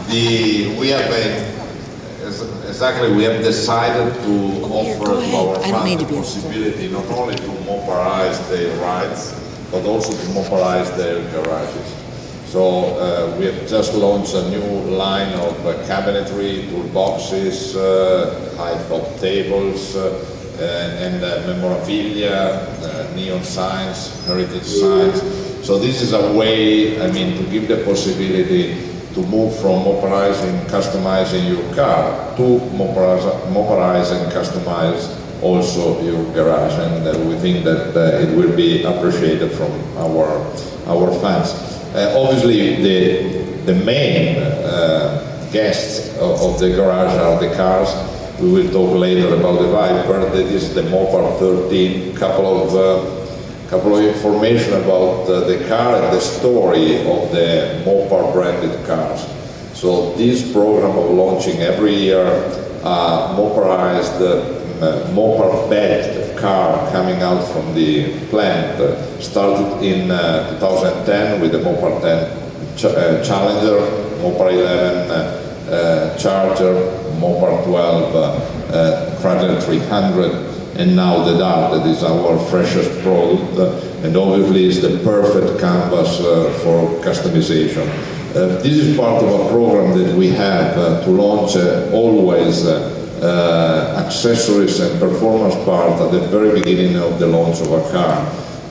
We have we have decided to offer to our fans the possibility not only to Moparize their rides, but also to Moparize their garages. So we have just launched a new line of cabinetry, toolboxes, high-top tables, and memorabilia, neon signs, heritage signs. So this is a way, I mean, to give the possibility to move from Moparizing, customizing your car to Moparize and customize also your garage, and we think that it will be appreciated from our fans. Obviously, the main guests of the garage are the cars. We will talk later about the Viper. That is the Mopar'13. Couple of information about the car and the story of the Mopar branded cars. So this program of launching every year Moparized, Mopar badged car coming out from the plant started in 2010 with the Mopar'10 Challenger, Mopar'11 Charger, Mopar'12 Chrysler 300, and now the Dart, that is our freshest product, and obviously is the perfect canvas for customization. This is part of a program that we have to launch always accessories and performance part at the very beginning of the launch of a car.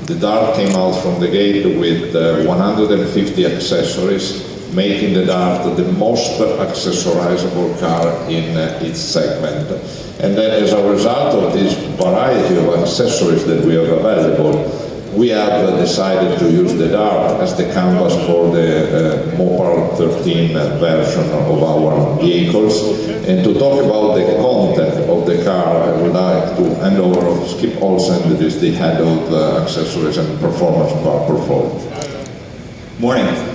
The Dart came out from the gate with 150 accessories, making the Dart the most accessorizable car in its segment. And then as a result of this variety of accessories that we have available, we have decided to use the Dart as the canvas for the Mopar'13 version of our vehicles. And to talk about the content of the car, I would like to hand over to Skip Olsen, that is the head of accessories and performance car portfolio. Morning.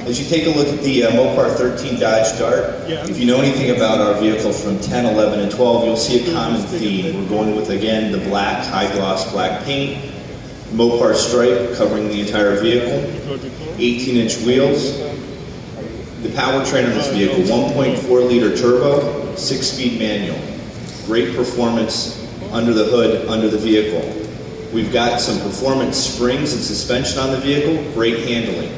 As you take a look at the Mopar'13 Dodge Dart, if you know anything about our vehicles from 10, 11, and 12, you'll see a common theme. We're going with, again, the black, high-gloss black paint, Mopar stripe covering the entire vehicle, 18-inch wheels. The powertrain of this vehicle, 1.4-liter turbo, 6-speed manual. Great performance under the hood, under the vehicle. We've got some performance springs and suspension on the vehicle, great handling.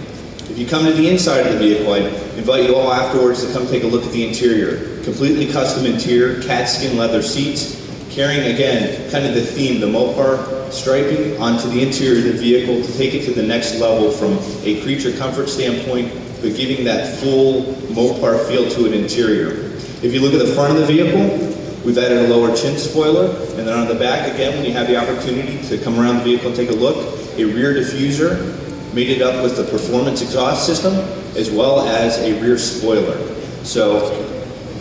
If you come to the inside of the vehicle, I invite you all afterwards to come take a look at the interior. Completely custom interior, cat skin leather seats, carrying again kind of the theme, the Mopar striping onto the interior of the vehicle to take it to the next level from a creature comfort standpoint, but giving that full Mopar feel to an interior. If you look at the front of the vehicle, we've added a lower chin spoiler, and then on the back again, when you have the opportunity to come around the vehicle and take a look, a rear diffuser, mated up with the performance exhaust system, as well as a rear spoiler. So,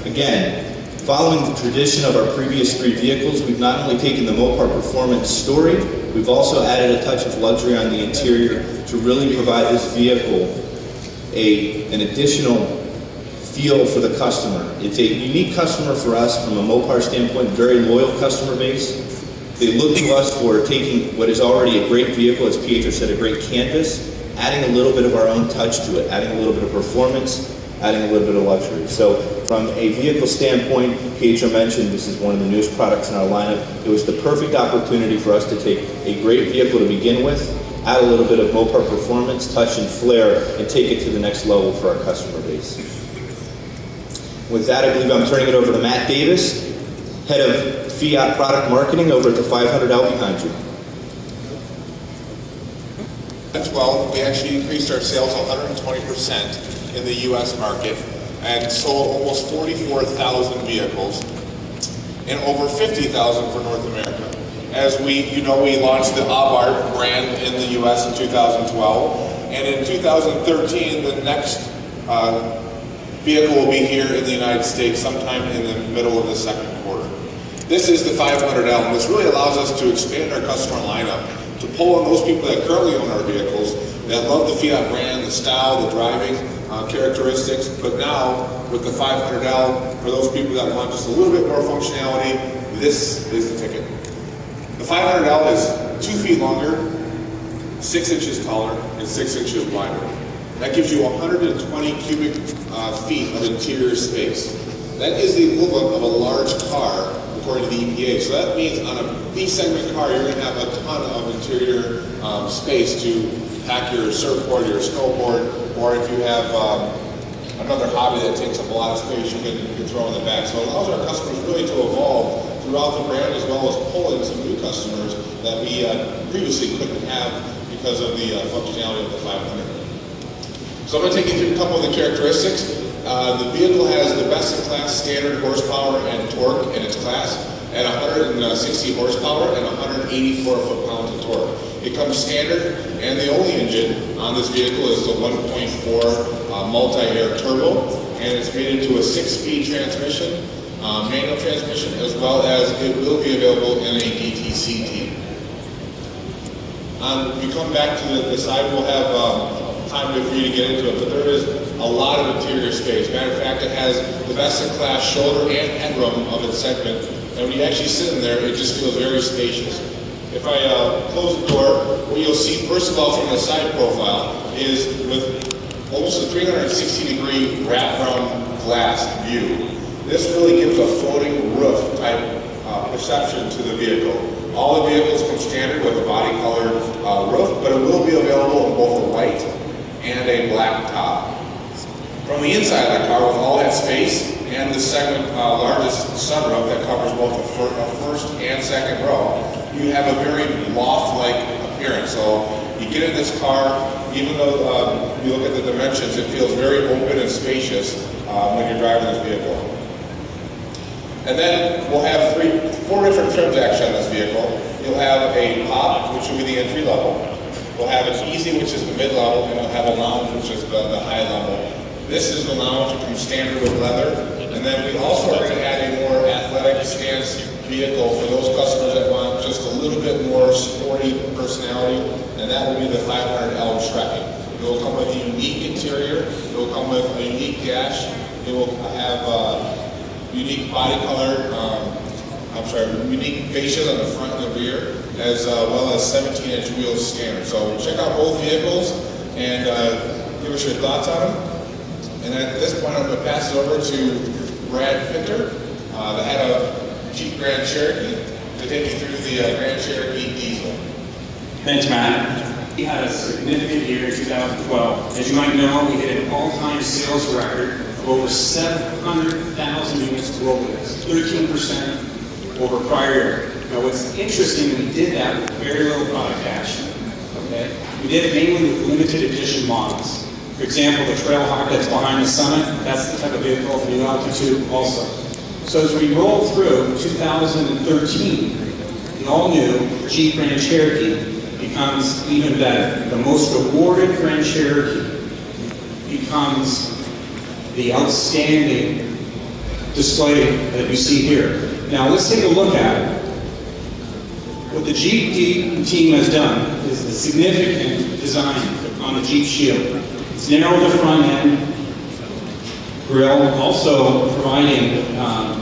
again, following the tradition of our previous three vehicles, we've not only taken the Mopar performance story, we've also added a touch of luxury on the interior to really provide this vehicle an additional feel for the customer. It's a unique customer for us from a Mopar standpoint, very loyal customer base. They look to us for taking what is already a great vehicle, as Pietro said, a great canvas, adding a little bit of our own touch to it, adding a little bit of performance, adding a little bit of luxury. So from a vehicle standpoint, Pietro mentioned this is one of the newest products in our lineup. It was the perfect opportunity for us to take a great vehicle to begin with, add a little bit of Mopar performance, touch and flair, and take it to the next level for our customer base. With that, I believe I'm turning it over to Matt Davis, head of Fiat product marketing over at the 500L behind you. Well, we actually increased our sales 120% in the U.S. market and sold almost 44,000 vehicles and over 50,000 for North America. As we launched the Abarth brand in the U.S. in 2012, and in 2013, the next vehicle will be here in the United States sometime in the middle of the second quarter. This is the 500L, and this really allows us to expand our customer lineup, to pull on those people that currently own our vehicles, that love the Fiat brand, the style, the driving characteristics, but now with the 500L, for those people that want just a little bit more functionality, this is the ticket. The 500L is 2 feet longer, 6 inches taller, and 6 inches wider. That gives you 120 cubic feet of interior space. That is the equivalent of a large car, according to the EPA. So that means on a B-segment car, you're going to have a ton of interior space to pack your surfboard, your snowboard, or if you have another hobby that takes up a lot of space, you can throw in the back. So it allows our customers really to evolve throughout the brand, as well as pull in some new customers that we previously couldn't have because of the functionality of the 500. So I'm going to take you through a couple of the characteristics. The vehicle has the best-in-class standard horsepower and torque in its class at 160 horsepower and 184 foot-pounds of torque. It comes standard, and the only engine on this vehicle is the 1.4 multi-air turbo, and it's made into a 6-speed transmission, manual transmission, as well as it will be available in a DTCT. If you come back to the side, we'll have time for you to get into it, but there is a lot of interior space. Matter of fact, it has the best-in-class shoulder and headroom of its segment, and when you actually sit in there, it just feels very spacious. If I close the door, what you'll see, first of all, from the side profile, is with almost a 360-degree wraparound glass view. This really gives a floating roof type perception to the vehicle. All the vehicles come standard with a body-colored roof, but it will be available in both a white and a black top. From the inside of the car, with all that space and the segment largest sunroof that covers both the first and second row, you have a very loft-like appearance. So you get in this car, even though you look at the dimensions, it feels very open and spacious when you're driving this vehicle. And then we'll have four different trims actually on this vehicle. You'll have a pop, which will be the entry level. We'll have an easy, which is the mid-level, and we'll have a lounge, which is the high level. This is the lounge, it comes standard with leather. And then we also are going to add a more athletic stance vehicle for those customers that want just a little bit more sporty personality, and that will be the 500L Cherokee. It will come with a unique interior, it will come with a unique dash, it will have unique body color, unique fascias on the front and the rear, as well as 17-inch wheels standard. So check out both vehicles and give us your thoughts on them. And at this point, I'm going to pass it over to Brad Pinter, the head of Jeep Grand Cherokee, to take you through the Grand Cherokee Diesel. Thanks, Matt. We had a significant year in 2012. As you might know, we hit an all-time sales record of over 700,000 units globally. That's 13% over prior year. Now, what's interesting, we did that with very little product cash. Okay? We did it mainly with limited edition models. For example, the Trailhawk that's behind the Summit, that's the type of vehicle, the New Altitude also. So as we roll through 2013, the all-new Jeep Grand Cherokee becomes even better. The most rewarded Grand Cherokee becomes the outstanding display that you see here. Now let's take a look at it. What the Jeep team has done is the significant design on the Jeep Shield. It's narrowed the front end grille, also providing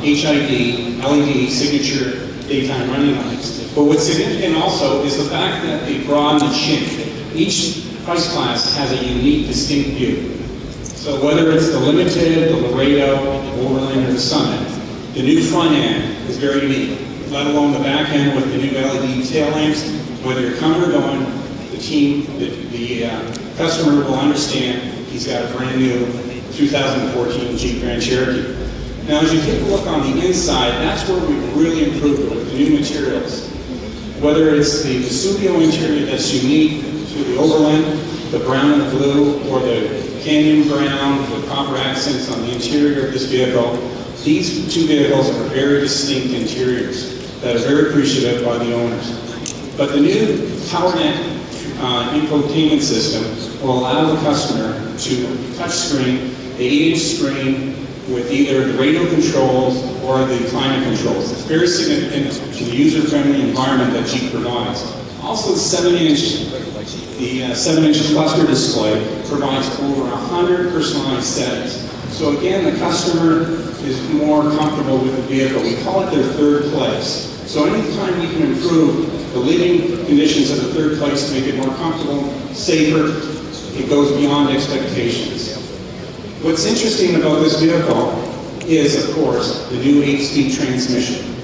HID, LED signature daytime running lights. But what's significant also is the fact that they broaden the chin. Each price class has a unique, distinct view. So whether it's the Limited, the Laredo, the Overland, or the Summit, the new front end is very unique, let alone the back end with the new LED tail lamps. Whether you're coming or going, the team, the customer will understand he's got a brand new 2014 Jeep Grand Cherokee. Now, as you take a look on the inside, that's where we've really improved it with the new materials. Whether it's the Vesuvio interior that's unique to the Overland, the brown and blue, or the canyon brown with copper accents on the interior of this vehicle, these two vehicles are very distinct interiors that are very appreciated by the owners. But the new PowerNet infotainment system will allow the customer to touch screen, the 8-inch screen with either the radio controls or the climate controls. It's very significant to the user-friendly environment that Jeep provides. Also, the 7-inch cluster display provides over 100 personalized settings. So again, the customer is more comfortable with the vehicle. We call it their third place. So anytime we can improve the living conditions of the third place to make it more comfortable, safer, It goes beyond expectations. What's interesting about this vehicle is, of course, the new 8-speed transmission.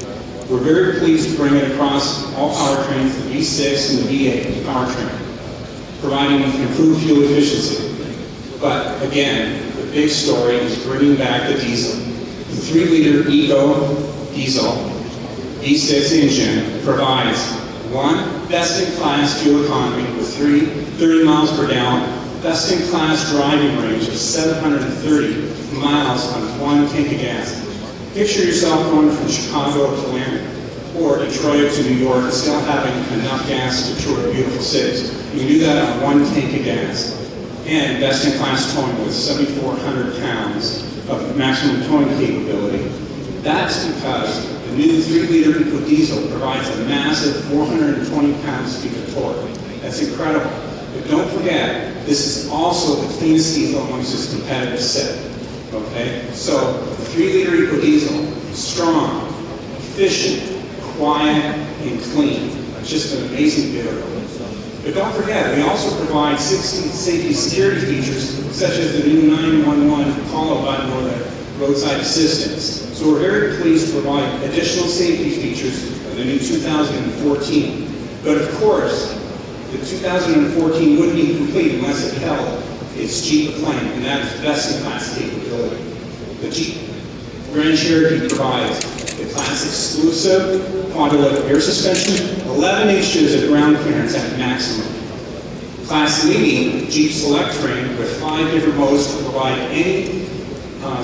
We're very pleased to bring it across all powertrains, the V6 and the V8 powertrain, providing improved fuel efficiency. But again, the big story is bringing back the diesel. The 3-liter Eco diesel V6 engine provides one, best-in-class fuel economy with 30 miles per gallon, best-in-class driving range of 730 miles on 1 tank of gas. Picture yourself going from Chicago to Atlanta or Detroit to New York and still having enough gas to tour beautiful cities. You can do that on 1 tank of gas. And best-in-class towing with 7,400 pounds of maximum towing capability. That's because the new 3-liter Eco diesel provides a massive 420 pounds-feet of torque. That's incredible. But don't forget, this is also the cleanest diesel amongst its competitive set. Okay? So the 3-liter Eco diesel is strong, efficient, quiet, and clean. It's just an amazing vehicle. But don't forget, we also provide 60 safety security features, such as the new 911 call-out button or the roadside assistance. So we're very pleased to provide additional safety features in the new 2014. But of course, the 2014 wouldn't be complete unless it held its Jeep acclaim, and that is best-in-class capability. The Jeep Grand Cherokee provides the class exclusive quad-lift air suspension, 11 inches of ground clearance at maximum. Class leading Jeep Select Train with 5 different modes to provide any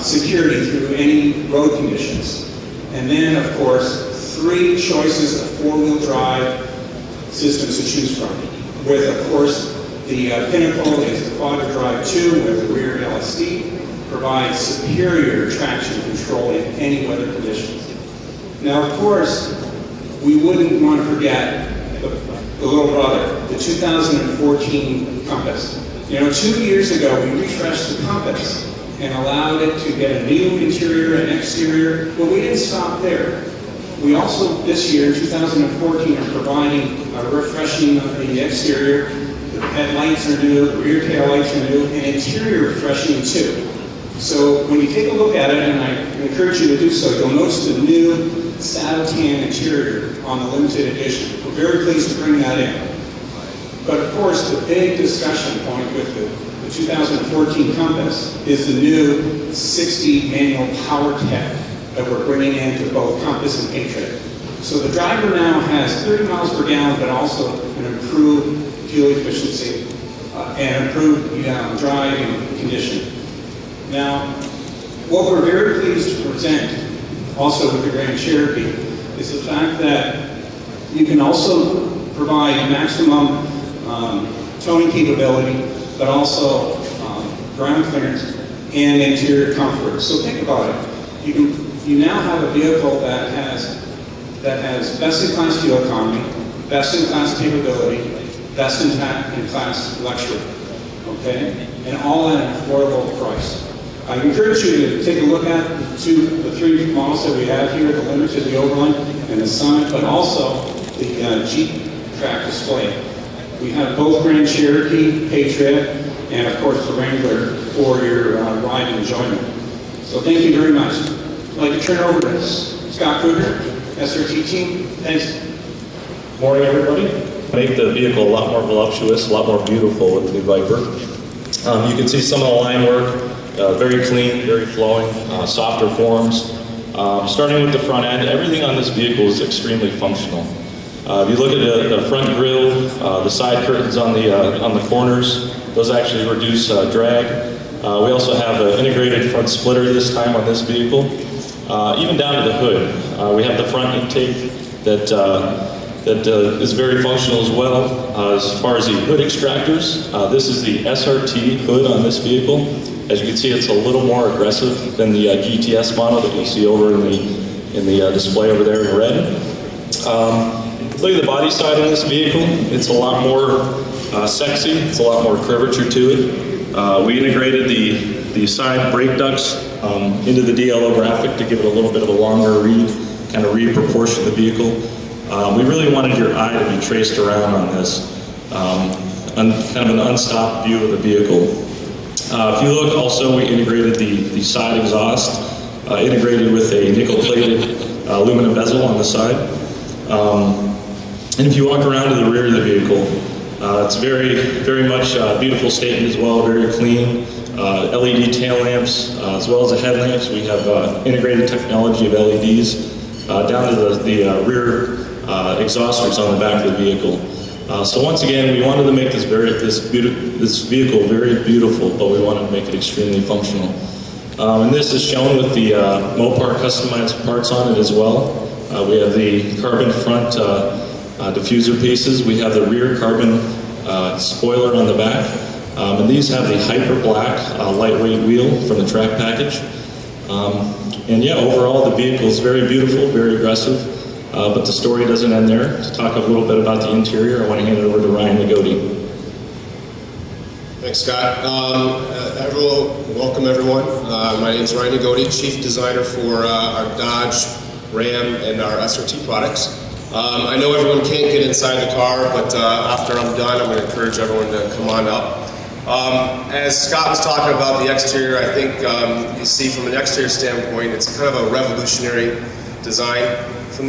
security through any road conditions. And then, of course, 3 choices of 4-wheel drive systems to choose from. With, of course, the pinnacle is the Quad Drive 2 with the rear LSD, provides superior traction control in any weather conditions. Now, of course, we wouldn't want to forget the little brother, the 2014 Compass. You know, 2 years ago, we refreshed the Compass and allowed it to get a new interior and exterior, but we didn't stop there. We also, this year, 2014, are providing a refreshing of the exterior. The headlights are new, the rear tail lights are new, and interior refreshing too. So when you take a look at it, and I encourage you to do so, you'll notice the new saddle tan interior on the limited edition. We're very pleased to bring that in. But of course, the big discussion point with the 2014 Compass is the new 60 manual power tech that we're bringing into both Compass and Patriot. So the driver now has 30 miles per gallon, but also an improved fuel efficiency and improved driving condition. Now, what we're very pleased to present also with the Grand Cherokee is the fact that you can also provide maximum towing capability, but also ground clearance and interior comfort. So think about it. You now have a vehicle that has best-in-class fuel economy, best-in-class capability, best-in-class luxury, okay? And all at an affordable price. I encourage you to take a look at the 3 models that we have here, the Limited, the Overland, and the Summit, but also the Jeep Track display. We have both Grand Cherokee, Patriot, and of course the Wrangler for your ride and enjoyment. So thank you very much. I'd like to turn it over to Scott Kruger, SRT team. Thanks. Morning, everybody. Make the vehicle a lot more voluptuous, a lot more beautiful with the new Viper. You can see some of the line work, very clean, very flowing, softer forms. Starting with the front end, everything on this vehicle is extremely functional. If you look at the front grille, the side curtains on the corners, those actually reduce drag. We also have an integrated front splitter this time on this vehicle. Even down to the hood, we have the front intake that is very functional as well. As far as the hood extractors, this is the SRT hood on this vehicle. As you can see, it's a little more aggressive than the GTS model that you see over in the display over there in red. Look at the body side of this vehicle. It's a lot more sexy. It's a lot more curvature to it. We integrated the side brake ducts into the DLO graphic to give it a little bit of a longer read, kind of reproportion the vehicle. We really wanted your eye to be traced around on this. kind of an unstopped view of the vehicle. If you look, also we integrated the side exhaust, integrated with a nickel-plated aluminum bezel on the side. And if you walk around to the rear of the vehicle, it's very much a beautiful statement as well, very clean. LED tail lamps, as well as the headlamps. We have integrated technology of LEDs down to the rear exhausters on the back of the vehicle. So once again, we wanted to make this vehicle very beautiful, but we wanted to make it extremely functional. And this is shown with the Mopar customized parts on it as well. We have the carbon front diffuser pieces. We have the rear carbon spoiler on the back. And these have the Hyper Black lightweight wheel from the track package. And yeah, overall the vehicle is very beautiful, very aggressive, but the story doesn't end there. To talk a little bit about the interior, I want to hand it over to Ryan Nagoti. Thanks, Scott. Welcome everyone. My name is Ryan Nagoti, Chief Designer for our Dodge, Ram, and our SRT products. I know everyone can't get inside the car, but after I'm done, I'm going to encourage everyone to come on up. As Scott was talking about the exterior, I think you see from an exterior standpoint, it's kind of a revolutionary design.